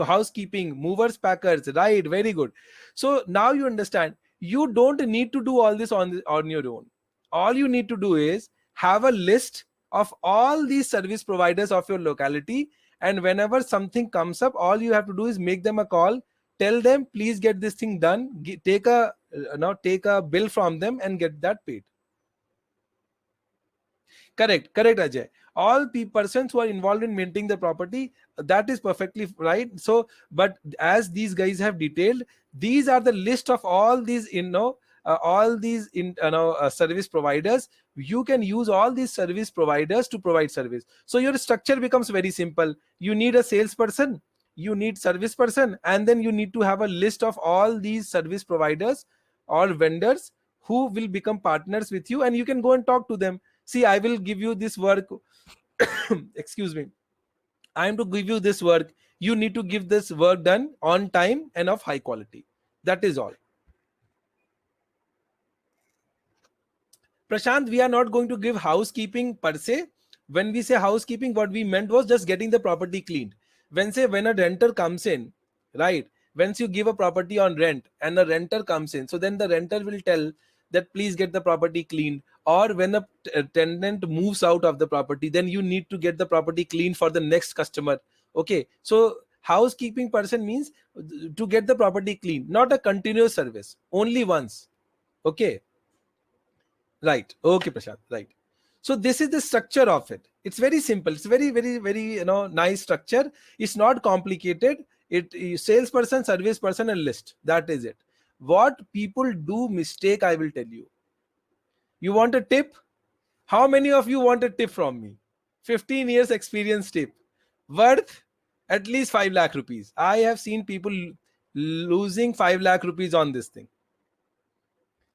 movers, packers, right, very good. So now you understand, you don't need to do all this on your own. All you need to do is have a list of all these service providers of your locality, and whenever something comes up, all you have to do is make them a call, tell them, please get this thing done, take a bill from them and get that paid. Correct, Ajay. All persons who are involved in maintaining the property, that is perfectly right. So, but as these guys have detailed, these are the list of all these, service providers. You can use all these service providers to provide service. So your structure becomes very simple. You need a salesperson, you need service person, and then you need to have a list of all these service providers or vendors who will become partners with you, and you can go and talk to them. See, I will give you this work. Excuse me. I am to give you this work. You need to give this work done on time and of high quality. That is all. Prashant, we are not going to give housekeeping per se. When we say housekeeping, what we meant was just getting the property cleaned. When a renter comes in, right? Once you give a property on rent and a renter comes in, so then the renter will tell that please get the property cleaned. Or when a tenant moves out of the property, then you need to get the property cleaned for the next customer. Okay, so housekeeping person means to get the property clean, not a continuous service, only once. Okay. Right. Okay, Prashant. Right. So this is the structure of it. It's very simple. It's very nice structure. It's not complicated. Salesperson, service person, and list. That is it. What people do mistake, I will tell you. You want a tip? How many of you want a tip from me? 15 years experience tip worth at least 5 lakh rupees. I have seen people losing 5 lakh rupees on this thing.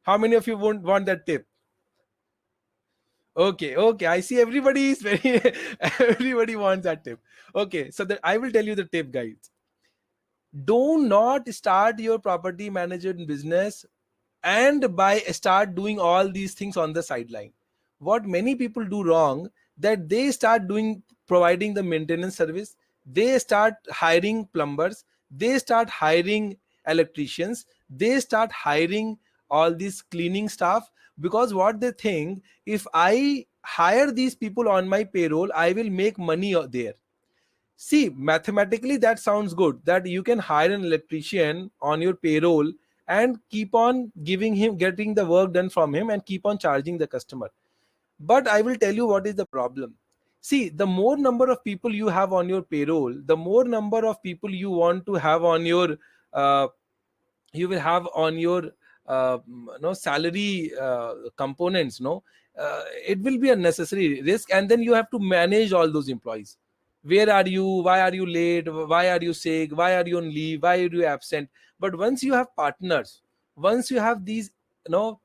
How many of you won't want that tip? Okay, I see everybody is very everybody wants that tip. Okay, so I will tell you the tip, guys. Do not start your property management business and start doing all these things on the sideline. What many people do wrong, that they start providing the maintenance service, they start hiring plumbers, they start hiring electricians, they start hiring all these cleaning staff, because what they think, if I hire these people on my payroll, I will make money there. See, mathematically that sounds good, that you can hire an electrician on your payroll and keep on getting the work done from him and keep on charging the customer. But I will tell you what is the problem. See, the more number of people you have on your payroll, the more number of people you want to have on your you will have on your salary components. It will be a necessary risk, and then you have to manage all those employees. where are you, why are you late, why are you sick, why are you on leave, why are you absent. But once you have partners, once you have these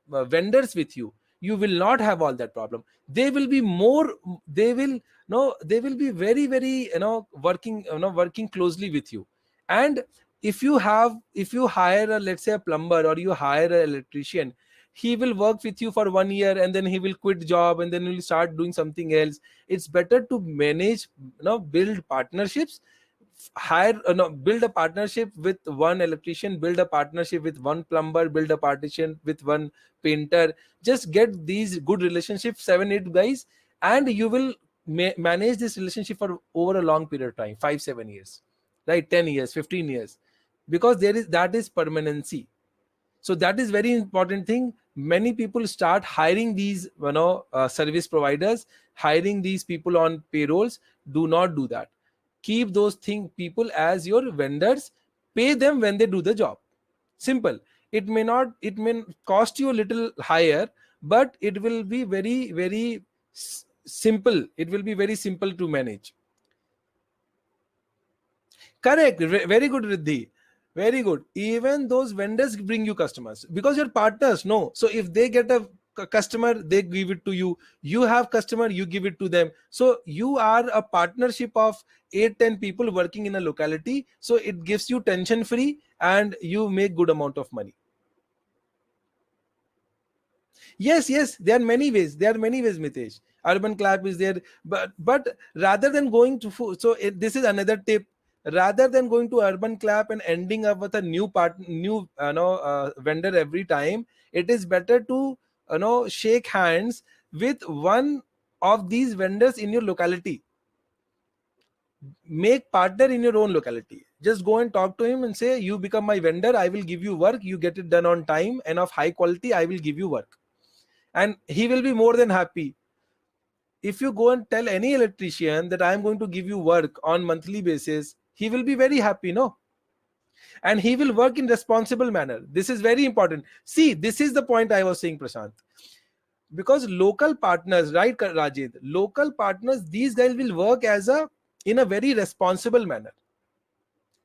vendors with you, you will not have all that problem. They will be more, they will no they will be very very working working closely with you. And if you hire a, let's say, a plumber, or you hire an electrician, he will work with you for 1 year and then he will quit job and then he will start doing something else. It's better to manage, build partnerships, hire no build a partnership with one electrician, build a partnership with one plumber, build a partition with one painter. Just get these good relationships, 7 8 guys, and you will manage this relationship for over a long period of time, 5 7 years, right? 10 years, 15 years, because that is permanency. So that is very important thing. Many people start hiring these service providers, hiring these people on payrolls. Do not do that. Keep those people as your vendors. Pay them when they do the job. Simple. It may cost you a little higher, but it will be very very simple. It will be very simple to manage. Correct. Very good, Riddhi. Very good. Even those vendors bring you customers because you're partners. No. So if they get a customer, they give it to you. You have customer, you give it to them. So you are a partnership of 8 10 people working in a locality. So it gives you tension free and you make good amount of money. Yes, yes, there are many ways. There are many ways, Mitesh. Urban Clap is there, but rather than going to this is another tip. Rather than going to Urban Clap and ending up with a new vendor every time, it is better to shake hands with one of these vendors in your locality. Make partner in your own locality. Just go and talk to him and say, "You become my vendor. I will give you work. You get it done on time and of high quality. I will give you work." And he will be more than happy. If you go and tell any electrician that I am going to give you work on monthly basis, he will be very happy, no? And he will work in responsible manner. This is very important. See, this is the point I was saying, Prashant. Because local partners, right, Rajit, local partners, these guys will work in a very responsible manner,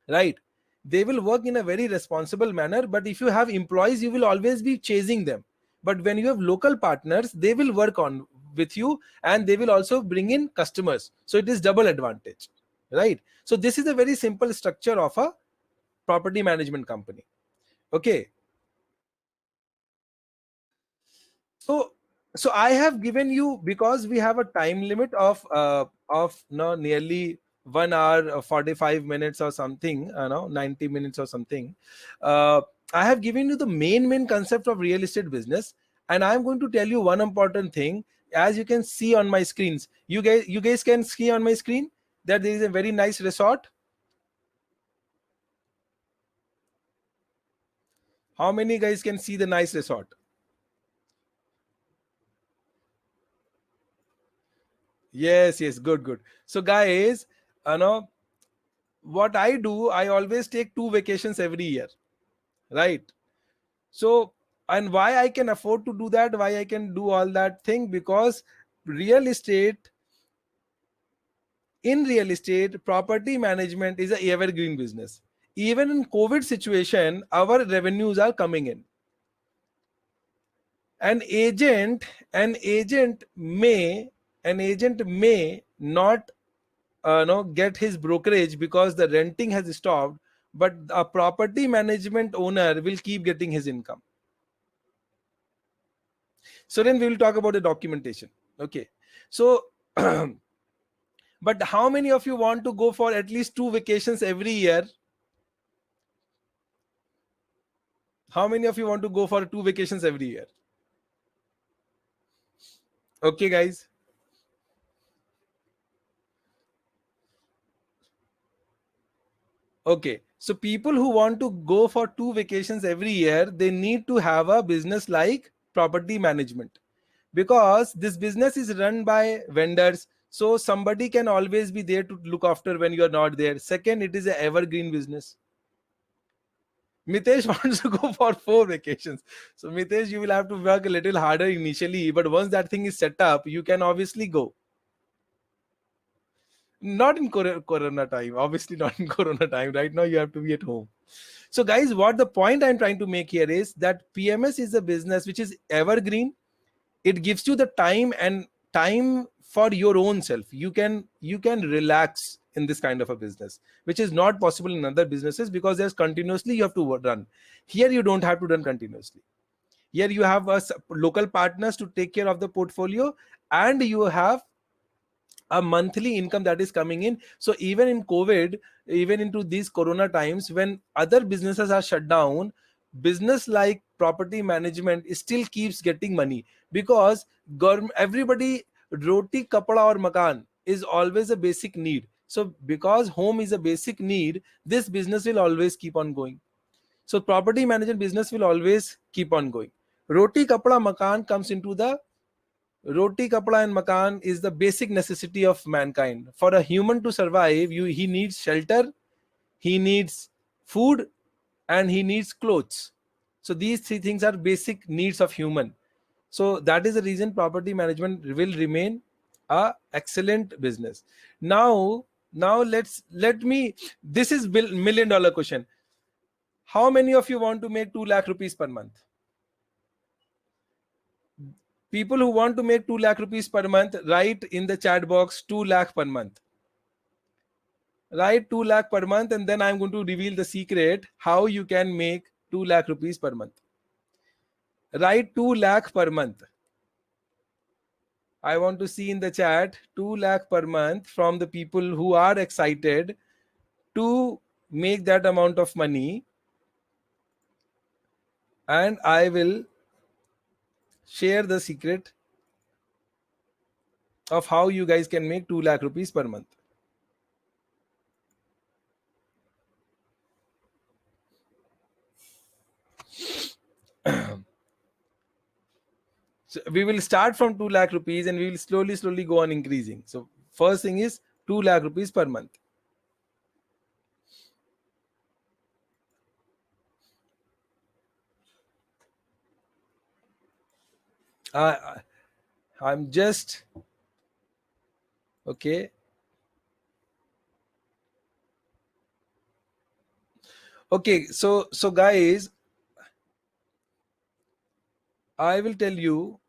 right? They will work in a very responsible manner. But if you have employees, you will always be chasing them. But when you have local partners, they will work on with you and they will also bring in customers. So it is double advantage, right? So this is a very simple structure of a property management company. Okay. So so I have given you, because we have a time limit of no nearly 1 hour 45 minutes or something, 90 minutes or something. uh, I have given you the main concept of real estate business, and I'm going to tell you one important thing. As you can see on my screens, you guys can see on my screen that there is a very nice resort. How many guys can see the nice resort? Yes, yes, good, good. So guys, you know what I do, I always take 2 vacations every year, right? So, and why I can afford to do that, why I can do all that thing, because real estate, in real estate, property management is a evergreen business. Even in COVID situation, our revenues are coming in. An agent, an agent may not no get his brokerage because the renting has stopped, but a property management owner will keep getting his income. So then we will talk about the documentation. Okay. So but how many of you want to go for at least 2 vacations every year? How many of you want to go for 2 vacations every year? Okay, guys. Okay. So people who want to go for 2 vacations every year, they need to have a business like property management, because this business is run by vendors. So somebody can always be there to look after when you are not there. Second, it is an evergreen business. Mitesh wants to go for 4 vacations. So Mitesh, you will have to work a little harder initially, but once that thing is set up, you can obviously go. Not in corona time, obviously not in corona time. Right now you have to be at home. So guys, what the point I'm trying to make here is that PMS is a business which is evergreen. It gives you the time for your own self. You can relax in this kind of a business, which is not possible in other businesses, because there's continuously you have to run. Here you don't have to run continuously. Here you have local partners to take care of the portfolio, and you have a monthly income that is coming in. So even in COVID, even into these corona times, when other businesses are shut down, business like property management still keeps getting money, because government, everybody, roti kapda or makan is always a basic need. So because home is a basic need, this business will always keep on going. So property management business will always keep on going. Roti kapda makan comes into the Roti, kapda, and makan is the basic necessity of mankind. For a human to survive, he needs shelter, he needs food, and he needs clothes. So these three things are basic needs of human. So that is the reason property management will remain a excellent business. Now let me. This is million dollar question. How many of you want to make 2 lakh rupees per month? People who want to make 2 lakh rupees per month, write in the chat box 2 lakh per month. Write 2 lakh per month, and then I'm going to reveal the secret how you can make 2 lakh rupees per month. Write 2 lakh per month. I want to see in the chat 2 lakh per month from the people who are excited to make that amount of money, and I will share the secret of how you guys can make 2 lakh rupees per month. So we will start from 2 lakh rupees and we will slowly go on increasing. So first thing is 2 lakh rupees per month. I'm just okay. Okay, so guys, I will tell you.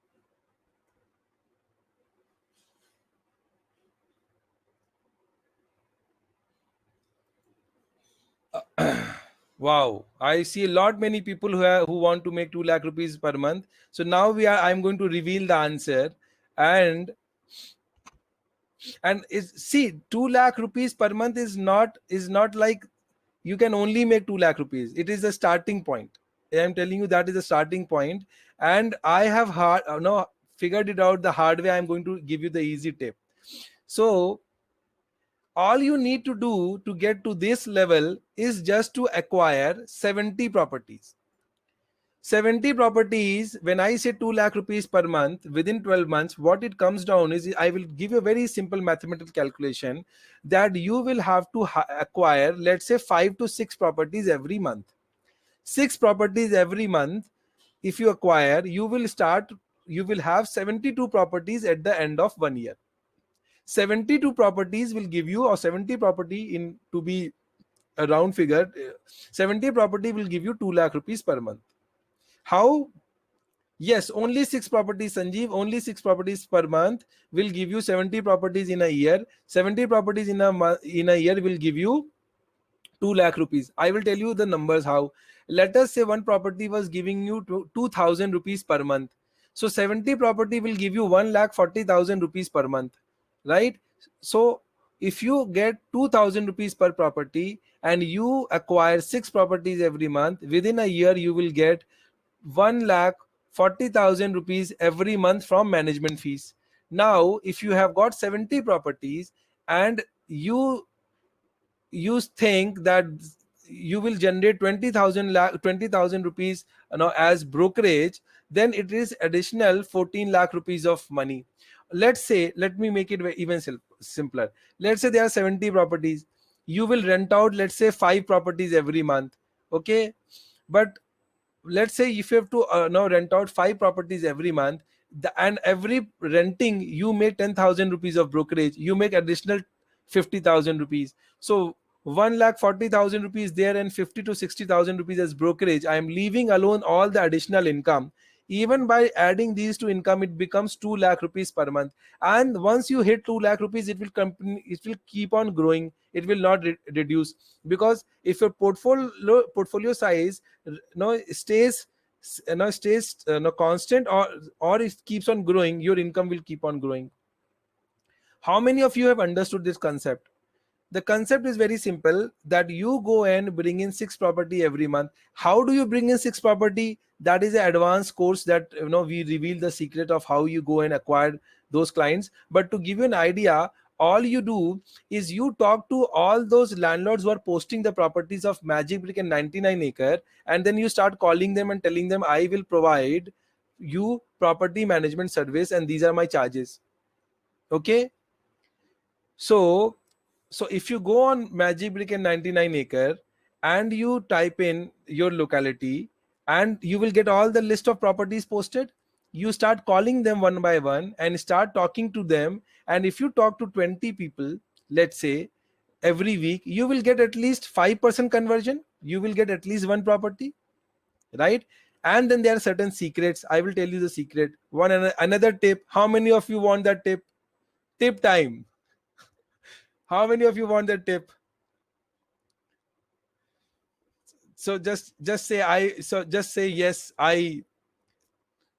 Wow, I see a lot many people who want to make 2 lakh rupees per month. So now I'm going to reveal the answer, and see, 2 lakh rupees per month is not like you can only make 2 lakh rupees. It is a starting point. I'm telling you that is a starting point, and I have figured it out the hard way. I'm going to give you the easy tip. So all you need to do to get to this level is just to acquire 70 properties. 70 properties. When I say 2 lakh rupees per month within 12 months, what it comes down is, I will give you a very simple mathematical calculation, that you will have to acquire, let's say, 5 to 6 properties every month. 6 properties every month. If you acquire, you will have 72 properties at the end of 1 year. 72 properties will give you, or 70 property, in to be a round figure, 70 property will give you 2 lakh rupees per month. How? Yes, only 6 properties, Sanjeev. Only 6 properties per month will give you 70 properties in a year. 70 properties in a year will give you 2 lakh rupees. I will tell you the numbers how. Let us say one property was giving you 2,000 rupees per month. So 70 property will give you 1,40,000 rupees per month, right? So if you get 2,000 rupees per property and you acquire 6 properties every month, within a year you will get 1,40,000 rupees every month from management fees. Now, if you have got 70 properties and you think that you will generate 20,000 rupees, as brokerage, then it is additional 14 lakh rupees of money. Let me make it even simpler. Let's say there are 70 properties. You will rent out, let's say, 5 properties every month. Okay, but let's say if you have to now rent out 5 properties every month, and every renting you make 10,000 rupees of brokerage, you make additional 50,000 rupees. So 1,40,000 rupees there and 50 to 60,000 rupees as brokerage. I am leaving alone all the additional income. Even by adding these to income, it becomes 2 lakh rupees per month. And once you hit 2 lakh rupees, it will keep on growing. It will not reduce, because if your portfolio size stays constant, or it keeps on growing, your income will keep on growing. How many of you have understood this concept? The concept is very simple, that you go and bring in 6 property every month. How do you bring in 6 property? That is an advanced course that we reveal the secret of how you go and acquire those clients. But to give you an idea, all you do is you talk to all those landlords who are posting the properties of Magic Brick and 99 acre, and then you start calling them and telling them, I will provide you property management service and these are my charges. Okay, so if you go on Magic Brick and 99 acre and you type in your locality, and you will get all the list of properties posted. You start calling them one by one and start talking to them. And if you talk to 20 people, let's say, every week, you will get at least 5% conversion. You will get at least one property, right? And then there are certain secrets. I will tell you the secret. Another tip. How many of you want that tip? Tip time. How many of you want that tip? So just say just say yes, I.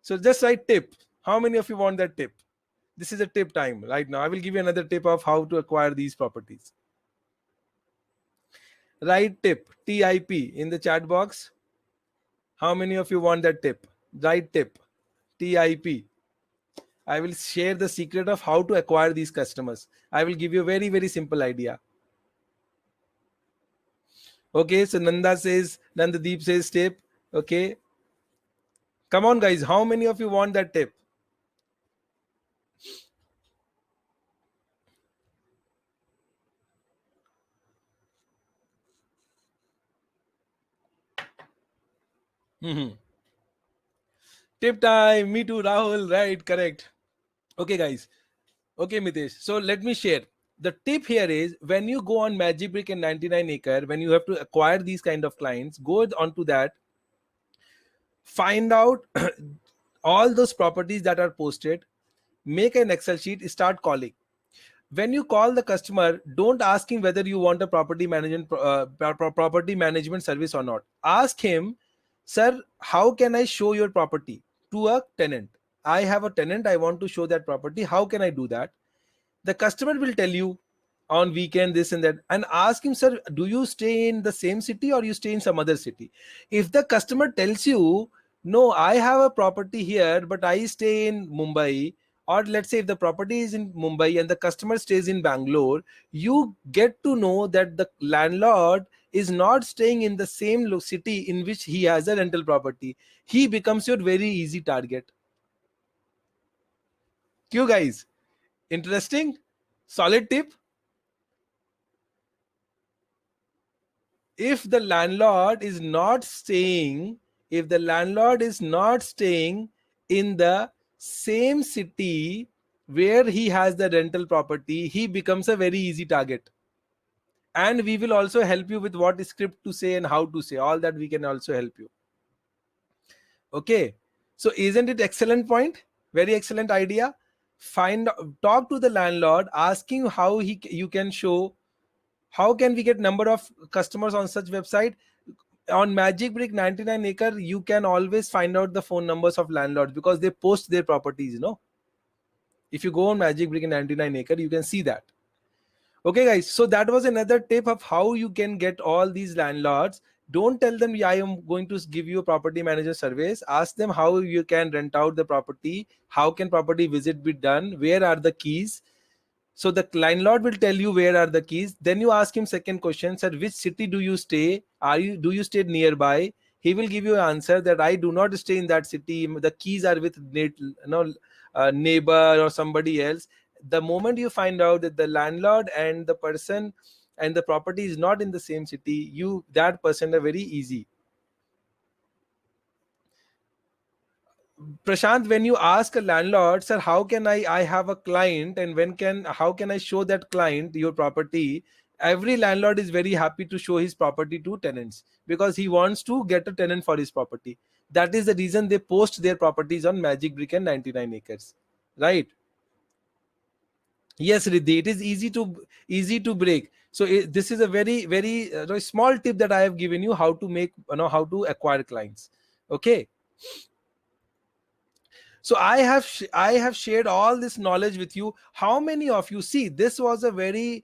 So just write tip. How many of you want that tip? This is a tip time right now. I will give you another tip of how to acquire these properties. Write tip, TIP, in the chat box. How many of you want that tip? Write tip, TIP. I will share the secret of how to acquire these customers. I will give you a very, very simple idea. Okay, so Nandadeep says tip. Okay. Come on, guys. How many of you want that tip? Tip time. Me too, Rahul. Right, correct. Okay, guys. Okay, Mitesh. So let me share. The tip here is, when you go on Magic Brick and 99 acre, when you have to acquire these kind of clients, go onto that, find out all those properties that are posted, make an Excel sheet, start calling. When you call the customer, don't ask him whether you want a property management service or not. Ask him, sir, how can I show your property to a tenant? I have a tenant, I want to show that property. How can I do that? The customer will tell you on weekend this and that, and ask him, sir, do you stay in the same city or you stay in some other city? If the customer tells you, no, I have a property here but I stay in Mumbai, or let's say if the property is in Mumbai and the customer stays in Bangalore, you get to know that the landlord is not staying in the same city in which he has a rental property. He becomes your very easy target. Q, guys, interesting, solid tip. If the landlord is not staying in the same city where he has the rental property, he becomes a very easy target. And we will also help you with what script to say and how to say. All that we can also help you. Okay, so isn't it excellent point? Very excellent idea. Talk to the landlord, asking how you can show. How can we get number of customers on such website? On Magic Brick 99 acre, you can always find out the phone numbers of landlords because they post their properties, If you go on Magic Brick 99 acre, you can see that. Okay, guys, so that was another tip of how you can get all these landlords. Don't tell them, yeah, I am going to give you a property manager service. Ask them how you can rent out the property, how can property visit be done, where are the keys. So the landlord will tell you where are the keys. Then you ask him second question, sir, which city do you stay? Do you stay nearby? He will give you an answer that I do not stay in that city. The keys are with neighbor or somebody else. The moment you find out that the landlord and the person and the property is not in the same city, that person are very easy. Prashant, when you ask a landlord, sir, how can I have a client, and how can I show that client your property? Every landlord is very happy to show his property to tenants because he wants to get a tenant for his property. That is the reason they post their properties on Magic Brick and 99 acres, right? Yes, Riddhi, it is easy to break. So this is a very small tip that I have given you, how to make, how to acquire clients. Okay. So I have shared all this knowledge with you. How many of you, see, this was a very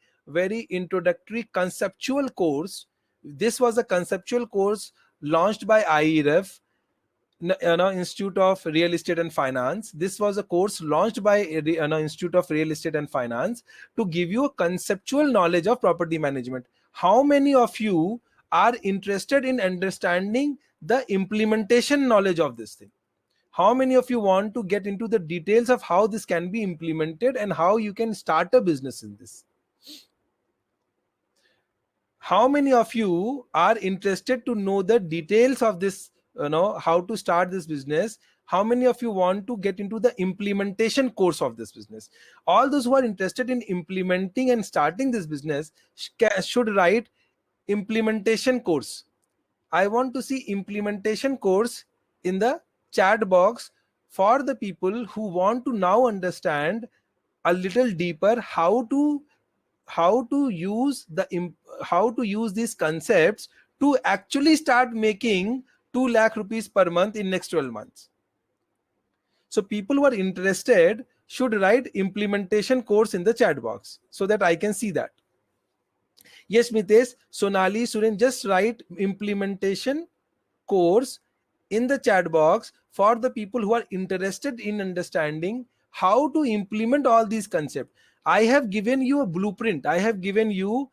introductory conceptual course. This was a conceptual course launched by IERF, Institute of Real Estate and Finance. This was a course launched by Institute of Real Estate and Finance to give you a conceptual knowledge of property management. How many of you are interested in understanding the implementation knowledge of this thing? How many of you want to get into the details of how this can be implemented and how you can start a business in this? How many of you are interested to know the details of this, how to start this business? How many of you want to get into the implementation course of this business? All those who are interested in implementing and starting this business should write implementation course. I want to see implementation course in the chat box for the people who want to now understand a little deeper how to use how to use these concepts to actually start making 2 lakh rupees per month in next 12 months. So people who are interested should write implementation course in the chat box so that I can see that. Yes, Mitesh, Sonali, Suren, just write implementation course in the chat box for the people who are interested in understanding how to implement all these concepts. I have given you a blueprint. I have given you